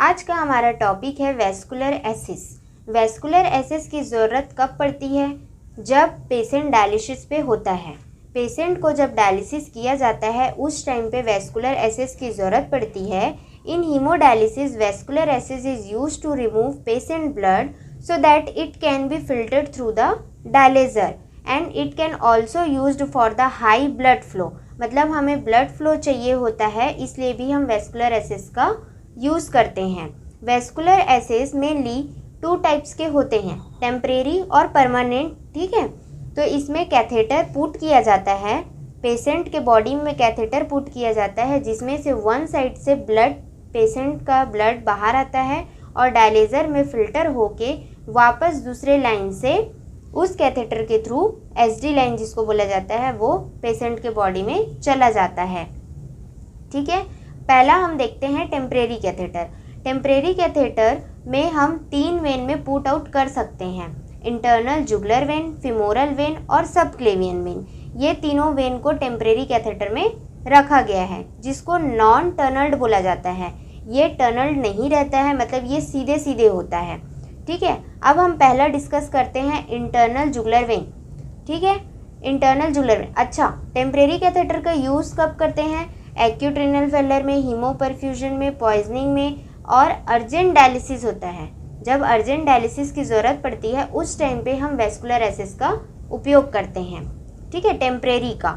आज का हमारा टॉपिक है वेस्कुलर एसिस। वेस्कुलर एसिस की ज़रूरत कब पड़ती है? जब पेशेंट डायलिसिस पे होता है। पेशेंट को जब डायलिसिस किया जाता है उस टाइम पे वेस्कुलर एसिस की ज़रूरत पड़ती है। In haemodialysis vascular access is used to remove patient blood so that it can be filtered through the dialyzer and it can also used for the high blood flow। मतलब हमें blood flow चाहिए होता है, इसलिए भी हम vascular एसिस का use करते हैं। वेस्कुलर एसिस मेनली 2 टाइप्स के होते हैं, टेम्परेरी और परमानेंट। ठीक है, तो इसमें कैथेटर पुट किया जाता है, पेशेंट के बॉडी में कैथेटर पुट किया जाता है जिसमें से वन साइड से ब्लड पेशेंट का ब्लड बाहर आता है और डायलेजर में फ़िल्टर होके वापस दूसरे लाइन से उस कैथेटर के थ्रू एसडी लाइन जिसको बोला जाता है वो पेशेंट के बॉडी में चला जाता है। ठीक है, पहला हम देखते हैं टेम्परेरी कैथेटर। टेम्परेरी कैथेटर में हम 3 वेन में पुट आउट कर सकते हैं, internal jugular vein, femoral when और सबक्लेवियन वेन। ये तीनों वेन को टेम्परेरी कैथेटर में रखा गया है जिसको नॉन टनल्ड बोला जाता है। ये टनल्ड नहीं रहता है, मतलब ये सीधे सीधे होता है। ठीक है, अब हम पहला डिस्कस करते हैं इंटरनल जुगुलर वेन। ठीक है, इंटरनल जुगुलर वेन। अच्छा, टेम्परेरी कैथेटर का यूज़ कब करते हैं? एक्यूट रीनल फेलियर में, हीमोपरफ्यूजन में, पॉइजनिंग में और अर्जेंट डायलिसिस होता है। जब अर्जेंट डायलिसिस की ज़रूरत पड़ती है उस टाइम पे हम वेस्कुलर एसिस का उपयोग करते हैं। ठीक है, टेम्परेरी का।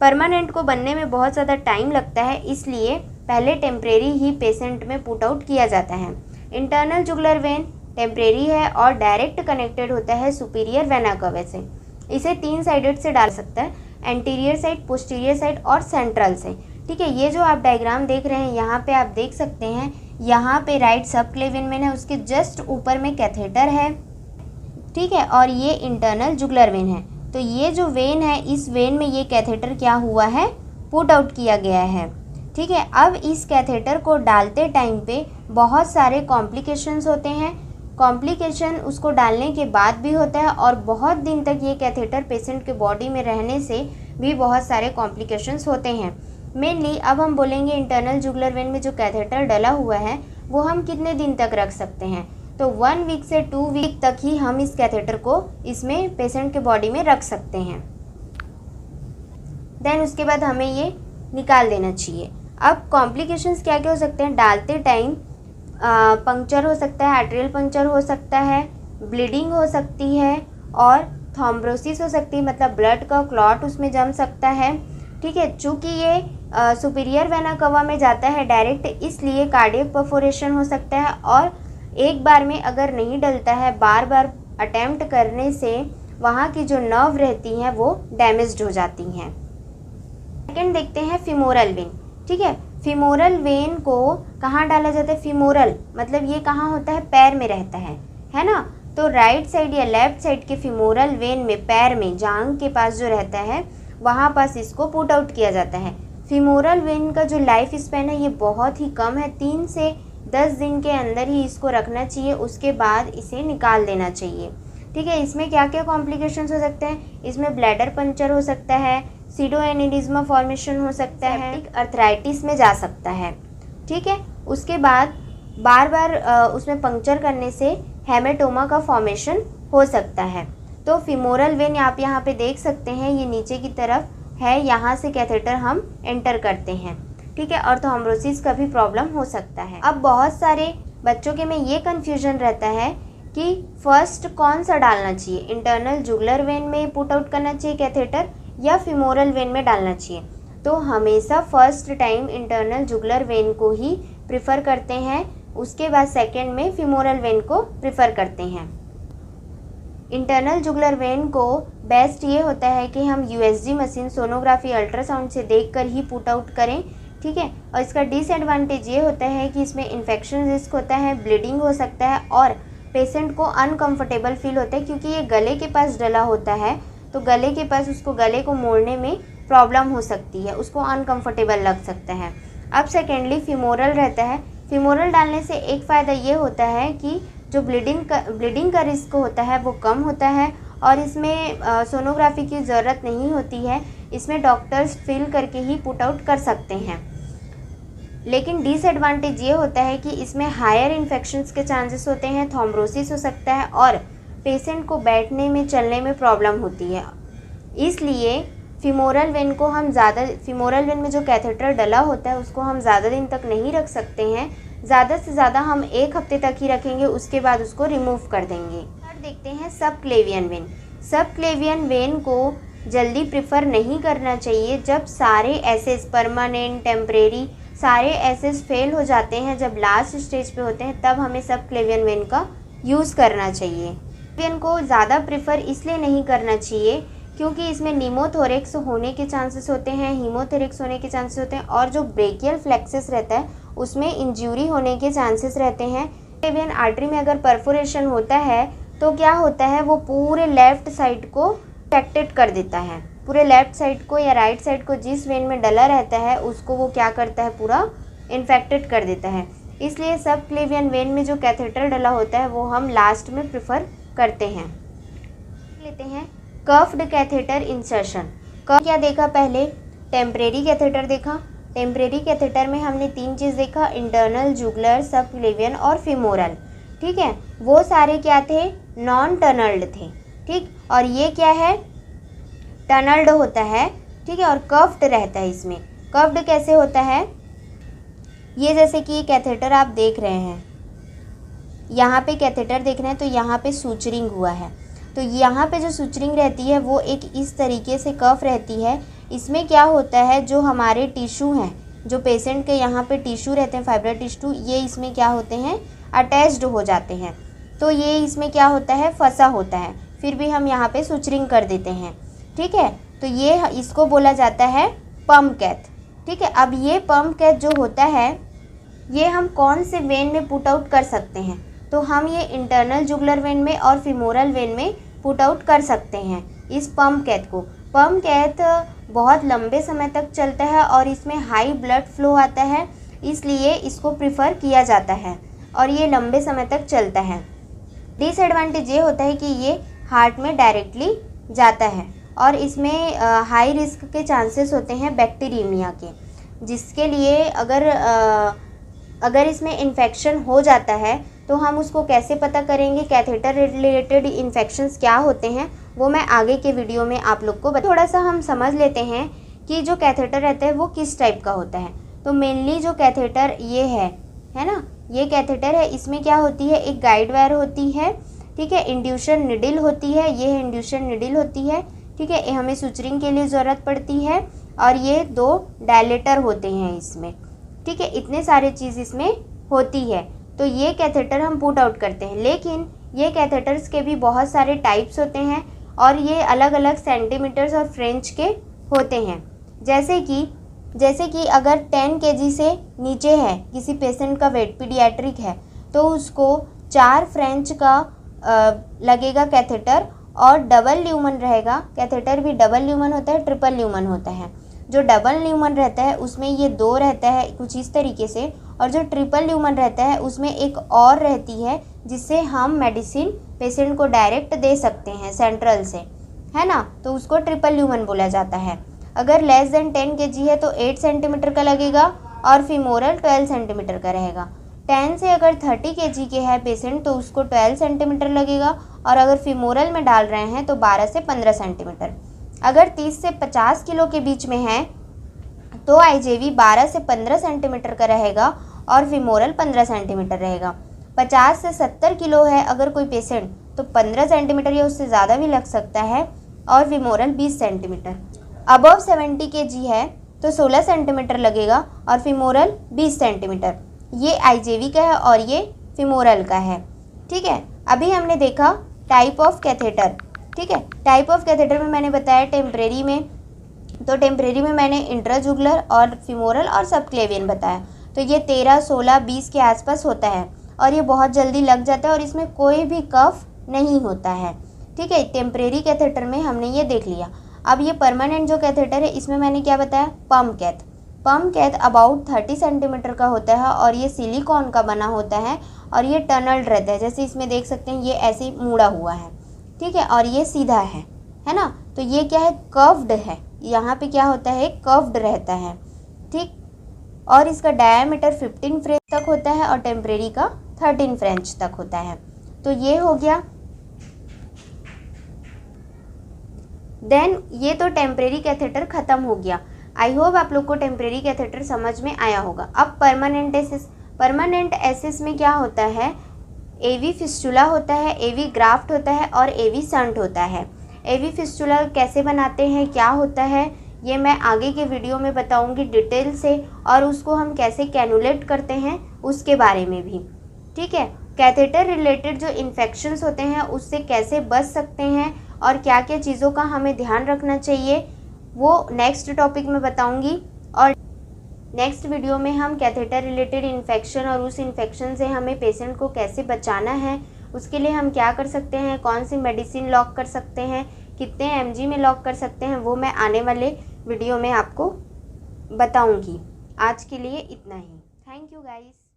परमानेंट को बनने में बहुत ज़्यादा टाइम लगता है, इसलिए पहले टेम्परेरी ही पेशेंट में पुट आउट किया जाता है। इंटरनल जुगुलर वेन टेम्परेरी है और डायरेक्ट कनेक्टेड होता है सुपीरियर वेना कवा से। इसे 3 साइडेड से डाल सकता है, एंटीरियर साइड, पोस्टीरियर साइड और सेंट्रल से। ठीक है, ये जो आप डायग्राम देख रहे हैं यहाँ पे आप देख सकते हैं, यहाँ पे राइट सबक्लेवियन वेन है, उसके जस्ट ऊपर में कैथेटर है। ठीक है, और ये इंटरनल जुगुलर वेन है। तो ये जो वेन है, इस वेन में ये कैथेटर क्या हुआ है, पुट आउट किया गया है। ठीक है, अब इस कैथेटर को डालते टाइम पे बहुत सारे कॉम्प्लिकेशंस होते हैं। कॉम्प्लिकेशन उसको डालने के बाद भी होता है और बहुत दिन तक ये कैथेटर पेशेंट के बॉडी में रहने से भी बहुत सारे कॉम्प्लिकेशंस होते हैं। मेनली अब हम बोलेंगे इंटरनल जुगुलर वेन में जो कैथेटर डला हुआ है वो हम कितने दिन तक रख सकते हैं? तो 1 वीक से 2 वीक तक ही हम इस कैथेटर को इसमें पेशेंट के बॉडी में रख सकते हैं। देन उसके बाद हमें ये निकाल देना चाहिए। अब कॉम्प्लिकेशंस क्या क्या हो सकते हैं? डालते टाइम पंक्चर हो सकता है, आर्टेरियल पंक्चर हो सकता है, ब्लीडिंग हो सकती है और थ्रोम्बोसिस हो सकती है, मतलब ब्लड का क्लॉट उसमें जम सकता है। ठीक है, चूँकि ये सुपीरियर वेना कवा में जाता है डायरेक्ट, इसलिए कार्डियक परफोरेशन हो सकता है और एक बार में अगर नहीं डलता है, बार बार अटैम्प्ट करने से वहाँ की जो नर्व रहती हैं वो डैमेज्ड हो जाती हैं। सेकेंड देखते हैं फीमोरल वेन। ठीक है, फीमोरल वेन को कहाँ डाला जाता है? फीमोरल मतलब ये कहाँ होता है? पैर में रहता है ना। तो राइट साइड या लेफ्ट साइड के फीमोरल वेन में, पैर में, जांघ के पास जो रहता है वहाँ पास इसको पुट आउट किया जाता है। फीमोरल वेन का जो लाइफ स्पैन है ये बहुत ही कम है, 3 से 10 दिन के अंदर ही इसको रखना चाहिए, उसके बाद इसे निकाल देना चाहिए। ठीक है, इसमें क्या क्या कॉम्प्लिकेशंस हो सकते हैं? इसमें ब्लैडर पंचर हो सकता है, सीडो एनिडिज्मा फॉर्मेशन हो सकता है, अर्थराइटिस में जा सकता है। ठीक है, उसके बाद बार बार उसमें पंक्चर करने से हेमेटोमा का फॉर्मेशन हो सकता है। तो फीमोरल वेन आप यहाँ पे देख सकते हैं, ये नीचे की तरफ है, यहाँ से कैथेटर हम एंटर करते हैं। ठीक है, और थ्रोम्बोसिस का भी प्रॉब्लम हो सकता है। अब बहुत सारे बच्चों के में ये कन्फ्यूजन रहता है कि फर्स्ट कौन सा डालना चाहिए, इंटरनल जुगुलर वेन में पुट आउट करना चाहिए कैथेटर या फीमोरल वेन में डालना चाहिए? तो हमेशा first time internal jugular vein को ही प्रिफ़र करते हैं, उसके बाद सेकेंड में फीमोरल वेन को प्रिफ़र करते हैं। इंटरनल जुगुलर वेन को बेस्ट ये होता है कि हम यूएसजी मशीन, सोनोग्राफी, अल्ट्रासाउंड से देखकर ही पुट आउट करें। ठीक है, और इसका डिसएडवांटेज ये होता है कि इसमें इन्फेक्शन रिस्क होता है, ब्लीडिंग हो सकता है और पेशेंट को अनकंफर्टेबल फील होता है क्योंकि ये गले के पास डला होता है, तो गले के पास उसको गले को मोड़ने में प्रॉब्लम हो सकती है, उसको अनकंफर्टेबल लग सकता है। अब सेकेंडली फीमोरल रहता है। फीमोरल डालने से एक फ़ायदा ये होता है कि जो ब्लीडिंग का रिस्क होता है वो कम होता है और इसमें सोनोग्राफी की ज़रूरत नहीं होती है, इसमें डॉक्टर्स फिल करके ही पुट आउट कर सकते हैं। लेकिन डिसएडवांटेज ये होता है कि इसमें हायर इन्फेक्शंस के चांसेस होते हैं, थ्रोम्बोसिस हो सकता है और पेशेंट को बैठने में चलने में प्रॉब्लम होती है। इसलिए फीमोरल वेन में जो कैथेटर डला होता है उसको हम ज़्यादा दिन तक नहीं रख सकते हैं। ज़्यादा से ज़्यादा हम 1 हफ्ते तक ही रखेंगे, उसके बाद उसको रिमूव कर देंगे। अब देखते हैं सबक्लेवियन वेन। सबक्लेवियन वेन को जल्दी प्रिफर नहीं करना चाहिए। जब सारे एसेस परमानेंट टेम्परेरी सारे एसेस फेल हो जाते हैं, जब लास्ट स्टेज पे होते हैं, तब हमें सबक्लेवियन वेन का यूज़ करना चाहिए। वेन को ज़्यादा प्रिफर इसलिए नहीं करना चाहिए क्योंकि इसमें निमोथोरेक्स होने के चांसेस होते हैं, हीमोथोरेक्स होने के चांसेस होते हैं और जो ब्रेकियल फ्लेक्सस रहता है उसमें इंजरी होने के चांसेस रहते हैं। सबक्लेवियन आर्टरी में अगर परफोरेशन होता है तो क्या होता है, वो पूरे लेफ़्ट साइड को अफेक्टेड कर देता है। पूरे लेफ़्ट साइड को या राइट साइड को जिस वेन में डला रहता है उसको वो क्या करता है, पूरा इन्फेक्टेड कर देता है। इसलिए सबक्लेवियन वेन में जो कैथेटर डला होता है वो हम लास्ट में प्रिफर करते हैं। लेते हैं कर्व्ड कैथेटर इंसर्शन। कर्व क्या देखा पहले, टेम्परेरी कैथेटर देखा। टेम्परेरी कैथेटर में हमने 3 चीज़ देखा, इंटरनल, जुगुलर, सबक्लेवियन और फीमोरल। ठीक है, वो सारे क्या थे, नॉन टनल्ड थे। ठीक, और ये क्या है, टनल्ड होता है। ठीक है, और कर्व्ड रहता है। इसमें कर्व्ड कैसे होता है, ये जैसे कि कैथेटर आप देख रहे हैं, यहाँ पे कैथेटर देख रहे हैं तो यहाँ पे सूचरिंग हुआ है, तो यहाँ पे जो सूचरिंग रहती है वो एक इस तरीके से कर्व रहती है। इसमें क्या होता है, जो हमारे टिश्यू हैं, जो पेशेंट के यहाँ पे टिश्यू रहते हैं, फाइब्रर टिश्यू, ये इसमें क्या होते हैं, अटैच्ड हो जाते हैं। तो ये इसमें क्या होता है, फंसा होता है, फिर भी हम यहाँ पे सूचरिंग कर देते हैं। ठीक है, तो ये इसको बोला जाता है पम्प कैथ। ठीक है, अब ये पम्प कैथ जो होता है ये हम कौन से वेन में पुट आउट कर सकते हैं, तो हम ये इंटरनल जुगुलर वेन में और फीमोरल वेन में पुट आउट कर सकते हैं इस पम्प कैथ को। पम्प कैथ बहुत लंबे समय तक चलता है और इसमें हाई ब्लड फ्लो आता है, इसलिए इसको प्रिफ़र किया जाता है और ये लंबे समय तक चलता है। डिसएडवांटेज ये होता है कि ये हार्ट में डायरेक्टली जाता है और इसमें हाई रिस्क के चांसेस होते हैं बैक्टीरियमिया के, जिसके लिए अगर इसमें इन्फेक्शन हो जाता है तो हम उसको कैसे पता करेंगे, कैथेटर रिलेटेड इन्फेक्शंस क्या होते हैं, वो मैं आगे के वीडियो में आप लोग को थोड़ा सा हम समझ लेते हैं कि जो कैथेटर रहता है वो किस टाइप का होता है। तो मेनली जो कैथेटर ये है ना, ये कैथेटर है, इसमें क्या होती है, एक गाइड वायर होती है। ठीक है, इंड्यूशन निडिल होती है, ये इंड्यूशन निडिल होती है। ठीक है, हमें सूचरिंग के लिए ज़रूरत पड़ती है और ये 2 डायलेटर होते हैं इसमें। ठीक है, इतने सारे चीज़ इसमें होती है, तो ये कैथेटर हम पुट आउट करते हैं। लेकिन ये कैथेटर्स के भी बहुत सारे टाइप्स होते हैं और ये अलग अलग सेंटीमीटर्स और फ्रेंच के होते हैं। जैसे कि अगर 10 kg से नीचे है किसी पेशेंट का वेट, पीडियाट्रिक है, तो उसको 4 फ्रेंच का लगेगा कैथेटर और डबल ल्यूमन रहेगा। कैथेटर भी डबल ल्यूमन होता है, ट्रिपल ल्यूमन होता है। जो डबल ल्यूमन रहता है उसमें ये 2 रहता है कुछ इस तरीके से, और जो ट्रिपल ल्यूमन रहता है उसमें एक और रहती है जिससे हम मेडिसिन पेशेंट को डायरेक्ट दे सकते हैं सेंट्रल से, है ना, तो उसको ट्रिपल ल्यूमन बोला जाता है। अगर लेस देन 10 kg है तो 8 सेंटीमीटर का लगेगा और फीमोरल 12 सेंटीमीटर का रहेगा। 10 से अगर 30 kg के है पेशेंट तो उसको 12 सेंटीमीटर लगेगा और अगर फीमोरल में डाल रहे हैं तो 12 से 15 सेंटीमीटर। अगर 30 से 50 किलो के बीच में है तो आईजेवी 12 से 15 सेंटीमीटर का रहेगा और फीमोरल 15 सेंटीमीटर रहेगा। 50 से 70 किलो है अगर कोई पेशेंट तो 15 सेंटीमीटर या उससे ज़्यादा भी लग सकता है और फीमोरल 20 सेंटीमीटर। अबव 70 kg है तो 16 सेंटीमीटर लगेगा और फीमोरल 20 सेंटीमीटर। ये आईजेवी का है और ये फीमोरल का है। ठीक है, अभी हमने देखा टाइप ऑफ कैथेटर। ठीक है, टाइप ऑफ कैथेटर में मैंने बताया टेम्परेरी में मैंने इंट्राजुगुलर और फीमोरल और सबक्लेवियन बताया। तो ये 13, 16, 20 के आसपास होता है और ये बहुत जल्दी लग जाता है और इसमें कोई भी कफ नहीं होता है। ठीक है, टेम्परेरी कैथेटर में हमने ये देख लिया। अब ये परमानेंट जो कैथेटर है इसमें मैंने क्या बताया, पम्प कैथ अबाउट 30 सेंटीमीटर का होता है और ये सिलिकॉन का बना होता है और ये टनल्ड रहता है। जैसे इसमें देख सकते हैं ये ऐसे मुड़ा हुआ है। ठीक है, और ये सीधा है ना, तो ये क्या है, कर्व्ड है। यहाँ पे क्या होता है, कर्व्ड रहता है। ठीक, और इसका डायामीटर 15 फ्रेंच तक होता है और टेम्परेरी का 13 फ्रेंच तक होता है। तो ये हो गया। देन ये तो टेम्परेरी कैथेटर ख़त्म हो गया। आई होप आप लोग को टेम्परेरी कैथेटर समझ में आया होगा। अब परमानेंट एसिस। परमानेंट एसिस में क्या होता है, एवी फिस्टुला होता है, एवी ग्राफ्ट होता है और एवी संट होता है। एवी फिस्टुला कैसे बनाते हैं, क्या होता है, ये मैं आगे के वीडियो में बताऊंगी डिटेल से, और उसको हम कैसे कैनुलेट करते हैं उसके बारे में भी, ठीक है। कैथेटर रिलेटेड जो इन्फेक्शंस होते हैं उससे कैसे बच सकते हैं और क्या क्या चीज़ों का हमें ध्यान रखना चाहिए, वो नेक्स्ट टॉपिक में बताऊंगी। और नेक्स्ट वीडियो में हम कैथेटर रिलेटेड इन्फेक्शन और उस इन्फेक्शन से हमें पेशेंट को कैसे बचाना है, उसके लिए हम क्या कर सकते हैं, कौन सी मेडिसिन लॉक कर सकते हैं, कितने mg में लॉक कर सकते हैं, वो मैं आने वाले वीडियो में आपको बताऊंगी। आज के लिए इतना ही। Thank you guys.